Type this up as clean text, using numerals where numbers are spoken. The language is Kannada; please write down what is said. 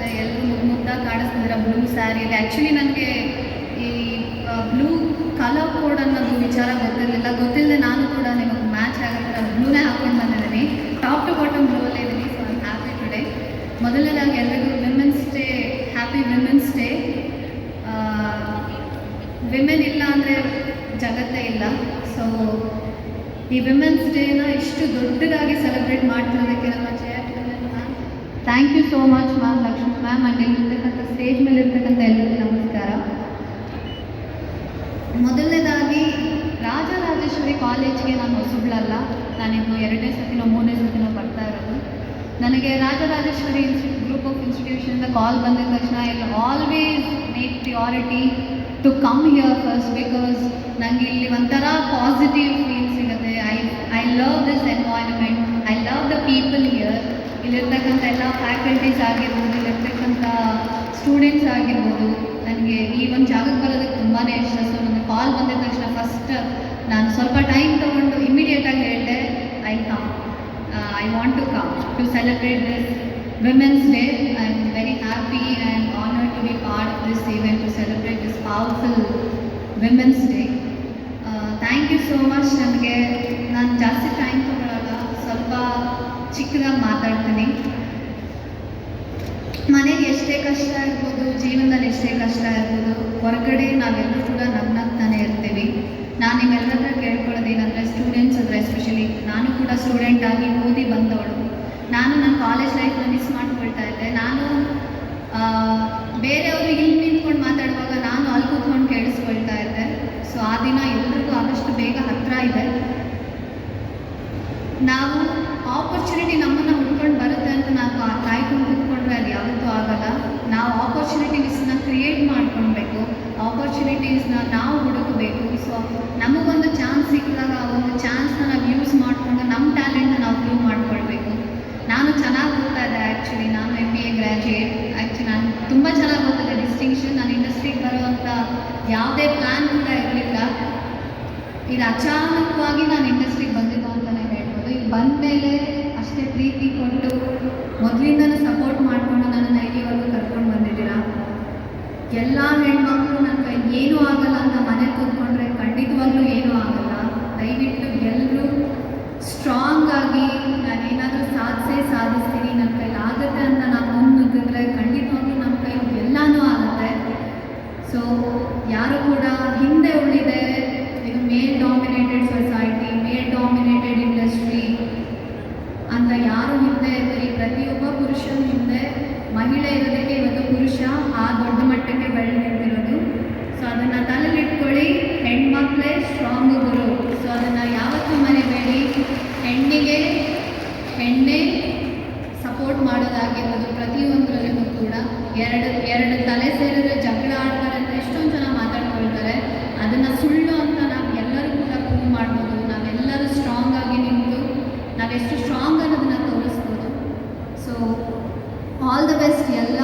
ಕಾಣಿಸ್ತಿದೆ, ಎಲ್ಲರೂ ಮುದ್ದಾಗಿ ಕಾಣಿಸ್ತಿದ್ದೀರ ಬ್ಲೂ ಸ್ಯಾರಿಯಲ್ಲಿ. ಆ್ಯಕ್ಚುಲಿ ನನಗೆ ಈ ಬ್ಲೂ ಕಲರ್ ಕೋಡ್ ಅನ್ನೋದು ವಿಚಾರ ಗೊತ್ತಿಲ್ಲದೆ ನಾನು ಕೂಡ ನಿಮಗೆ ಮ್ಯಾಚ್ ಆಗೋ ಥರ ಬ್ಲೂನೇ ಹಾಕ್ಕೊಂಡು ಬಂದಿದ್ದೀನಿ. ಟಾಪ್ ಟು ಬಾಟಮ್ ಬ್ಲೂವಲ್ಲೇ ಇದ್ದೀನಿ. So I happy today. ಮೊದಲನೇದಾಗಿ ಎಲ್ಲರಿಗೂ women's day, happy women's day. Women ಇಲ್ಲ ಅಂದರೆ ಜಗತ್ತೇ ಇಲ್ಲ. ಸೊ ಈ ವಿಮೆನ್ಸ್ ಡೇನ ಇಷ್ಟು ದೊಡ್ಡದಾಗಿ ಸೆಲೆಬ್ರೇಟ್ ಮಾಡ್ತಿರೋದಕ್ಕೆ ನಮ್ಮ ma'am, thank you so much ma'am, Lakshmi ma'am. ಅಲ್ಲಿ ಇರ್ತಕ್ಕಂಥ ಸ್ಟೇಜ್ ಮೇಲೆ ಇರ್ತಕ್ಕಂಥ ಎಲ್ಲರಿಗೂ ನಮಸ್ಕಾರ. ಮೊದಲನೇದಾಗಿ ರಾಜರಾಜೇಶ್ವರಿ ಕಾಲೇಜ್ಗೆ ನಾನು ಹೊಸಬ್ಳಲ್ಲ, ನಾನಿನ್ನು 2ನೇ ಸತಿನೋ 3ನೇ ಸತಿನೋ ಬರ್ತಾ ಇರೋದು. ನನಗೆ ರಾಜರಾಜೇಶ್ವರಿ ಗ್ರೂಪ್ ಆಫ್ ಇನ್ಸ್ಟಿಟ್ಯೂಷನಿಂದ ಕಾಲ್ ಬಂದಿದ ತಕ್ಷಣ I will always make priority to come here first, because ನನಗೆ ಇಲ್ಲಿ ಒಂಥರ ಪಾಸಿಟಿವ್ ಫೀಲ್ ಸಿಗುತ್ತೆ. I love this environment, I love the people here. ಇಲ್ಲಿರ್ತಕ್ಕಂಥ ಎಲ್ಲ ಫ್ಯಾಕಲ್ಟೀಸ್ ಆಗಿರ್ಬೋದು, ಇಲ್ಲಿರ್ತಕ್ಕಂಥ ಸ್ಟೂಡೆಂಟ್ಸ್ ಆಗಿರ್ಬೋದು, ನನಗೆ ಈ ಒಂದು ಜಾಗಕ್ಕೆ ಬರೋದಕ್ಕೆ ತುಂಬಾ ಇಷ್ಟ. ಸೊ ನನಗೆ ಕಾಲ್ ಬಂದಿದ ತಕ್ಷಣ ಫಸ್ಟ್ ನಾನು ಸ್ವಲ್ಪ ಟೈಮ್ ತೊಗೊಂಡು ಇಮಿಡಿಯೇಟಾಗಿ ಹೇಳಿದೆ, I want to come to celebrate this Women's Day. I am very happy and honored to be part of this event to celebrate this powerful Women's Day. Thank you so much. ನನಗೆ ನಾನು ಜಾಸ್ತಿ ಟೈಮ್ ತೊಗೊಳ್ಳಲ್ಲ, ಸ್ವಲ್ಪ ಚಿಕ್ಕದಾಗಿ ಮಾತಾಡ್ತೀನಿ. ಮನೆಗೆ ಎಷ್ಟೇ ಕಷ್ಟ ಇರ್ಬೋದು, ಜೀವನದಲ್ಲಿ ಎಷ್ಟೇ ಕಷ್ಟ ಇರ್ಬೋದು, ಹೊರಗಡೆ ನಾವೆಲ್ಲರೂ ಕೂಡ ನಗ್ನಾಗ್ತಾನೆ ಇರ್ತೀವಿ. ನಾನು ನಿಮ್ಮೆಲ್ಲರ ಹತ್ರ ಕೇಳ್ಕೊಳ್ಳೋದೇನಂದರೆ, ಸ್ಟೂಡೆಂಟ್ಸ್ ಅಂದರೆ ಎಸ್ಪೆಷಲಿ ನಾನು ಕೂಡ ಸ್ಟೂಡೆಂಟ್ ಆಗಿ ಓದಿ ಬಂದವಳು. ನಾನು ನನ್ನ ಕಾಲೇಜ್ ಲೈಫ್ನ ಮಿಸ್ ಮಾಡ್ಕೊಳ್ತಾ ಇದ್ದೆ. ನಾನು ಬೇರೆಯವರು ಇಲ್ಲಿ ನಿಂತ್ಕೊಂಡು ಮಾತಾಡುವಾಗ ನಾನು ಅಲ್ಲಿ ಕೂತ್ಕೊಂಡು ಕೇಳಿಸ್ಕೊಳ್ತಾ ಇದ್ದೆ. ಸೊ ಆ ದಿನ ಎಲ್ರಿಗೂ ಆದಷ್ಟು ಬೇಗ ಹತ್ತಿರ ಇದೆ. ನಾವು ಆಪರ್ಚುನಿಟಿ ನಮ್ಮನ್ನು ಹುಡ್ಕೊಂಡು ಬರುತ್ತೆ ಅಂತ ನಾವು ಕಾಯ್ಕೊಂಡು ಕೂತ್ಕೊಂಡ್ರೆ ಅದು ಯಾವತ್ತೂ ಆಗಲ್ಲ. ನಾವು ಆಪರ್ಚುನಿಟೀಸ್ನ ಕ್ರಿಯೇಟ್ ಮಾಡ್ಕೊಳ್ಬೇಕು, ಆಪರ್ಚುನಿಟೀಸ್ನ ನಾವು ಹುಡುಕಬೇಕು. ಸೊ ನಮಗೊಂದು ಚಾನ್ಸ್ ಸಿಕ್ಕಿದಾಗ ಆ ಒಂದು ಚಾನ್ಸ್ನ ನಾವು ಯೂಸ್ ಮಾಡಿಕೊಂಡು ನಮ್ಮ ಟ್ಯಾಲೆಂಟ್ನ ನಾವು ಪ್ರೂವ್ ಮಾಡ್ಕೊಳ್ಬೇಕು. ನಾನು ಚೆನ್ನಾಗಿ ಓದ್ತಾ ಇದ್ದೆ. ಆ್ಯಕ್ಚುಲಿ ನಾನು MBA ಗ್ರ್ಯಾಜುಯೇಟ್. ಆ್ಯಕ್ಚುಲಿ ನಾನು ತುಂಬ ಚೆನ್ನಾಗಿ ಓದ್ತಿದ್ದೆ, ಡಿಸ್ಟಿಂಕ್ಷನ್. ನಾನು ಇಂಡಸ್ಟ್ರಿಗೆ ಬರುವಂಥ ಯಾವುದೇ ಪ್ಲ್ಯಾನ್ ಕೂಡ ಇರಲಿಲ್ಲ. ಇದು ಅಚಾನಕವಾಗಿ ನಾನು ಇಂಡಸ್ಟ್ರಿಗೆ ಬಂದಿದ್ದು ಅಂತಲೇ ಹೇಳ್ಬೋದು. ಇಲ್ಲಿ ಬಂದ ಮೇಲೆ ಅಷ್ಟೇ ಪ್ರೀತಿ ಕೊಟ್ಟು ಮೊದಲಿಂದನೂ ಸಪೋರ್ಟ್ ಮಾಡಿಕೊಂಡು ನನ್ನನ್ನು ಇಲ್ಲಿವರೆಗೂ ಕರ್ಕೊಂಡು ಬಂದಿದ್ದೀರಾ. ಎಲ್ಲ ಹೆಣ್ಮಕ್ಳು ನನ್ನ ಕೈ ಏನೂ ಆಗಲ್ಲ ಅಂತ ಮನೇಲಿ ಕೂತ್ಕೊಂಡ್ರೆ ಖಂಡಿತವಾಗ್ಲೂ ಏನೂ ಆಗಲ್ಲ. ದಯವಿಟ್ಟು ಎಲ್ಲರೂ ಸ್ಟ್ರಾಂಗ್ ಆಗಿ ನಾನೇನಾದರೂ ಸಾಧಿಸ್ತೀನಿ, ನನ್ನ ಕೈಲಿ ಆಗುತ್ತೆ ಅಂತ ನಾವು ಮುನ್ನುಗ್ಗಿದ್ರೆ ಖಂಡಿತವಾಗ್ಲೂ ನಮ್ಮ ಕೈಲಿ ಎಲ್ಲನೂ ಆಗುತ್ತೆ. ಸೊ ಯಾರು ಕೂಡ ಹಿಂದೆ ಉಳಿದೆ, ಇದು ಮೇಲ್ ಡಾಮಿನೇಟೆಡ್ ಸೊಸೈಟಿ, ಮೇಲ್ ಡಾಮಿನೇಟೆಡ್ ಇಂಡಸ್ಟ್ರಿ ಅಂತ ಯಾರು ಹಿಂದೆ ಇದ್ದರೆ, ಪ್ರತಿಯೊಬ್ಬ ಪುರುಷನ ಹಿಂದೆ ಮಹಿಳೆ ಇರೋದಕ್ಕೆ ಇವತ್ತು ಪುರುಷ ಆ ದೊಡ್ಡ ಮಟ್ಟಕ್ಕೆ ಬೆಳೆದಿರೋದು. ಸೊ ಅದನ್ನು ತಲೆಲಿಟ್ಕೊಳ್ಳಿ, ಹೆಣ್ಮಕ್ಳೇ ಸ್ಟ್ರಾಂಗ್ ಗುರು. ಸೊ ಅದನ್ನು ಯಾವತ್ತೂ ಮರಿಬೇಡಿ. ಹೆಣ್ಣೆ ಸಪೋರ್ಟ್ ಮಾಡೋದಾಗಿರ್ಬೋದು, ಪ್ರತಿಯೊಂದರಲ್ಲೂ ಕೂಡ ಎರಡು ತಲೆ ಸೇರಿದ್ರೆ ಜಗಳ ಆಡ್ತಾರೆ ಅಂತ ಎಷ್ಟೊಂದು ಜನ ಮಾತಾಡ್ಕೊಳ್ತಾರೆ. ಅದನ್ನು ಸುಳ್ಳು ಅಂತ ನಾವು ಎಲ್ಲರೂ ಕೂಡ ಪ್ರೂವ್ ಮಾಡ್ಬೋದು. ನಾವೆಲ್ಲರೂ ಸ್ಟ್ರಾಂಗ್ ಆಗಿ ನಿಂತು ನಾವೆಷ್ಟು ಸ್ಟ್ರಾಂಗ್ ಅನ್ನೋದನ್ನು ತೋರಿಸ್ಬೋದು. ಸೊ ಆಲ್ ದ ಬೆಸ್ಟ್ ಎಲ್ಲ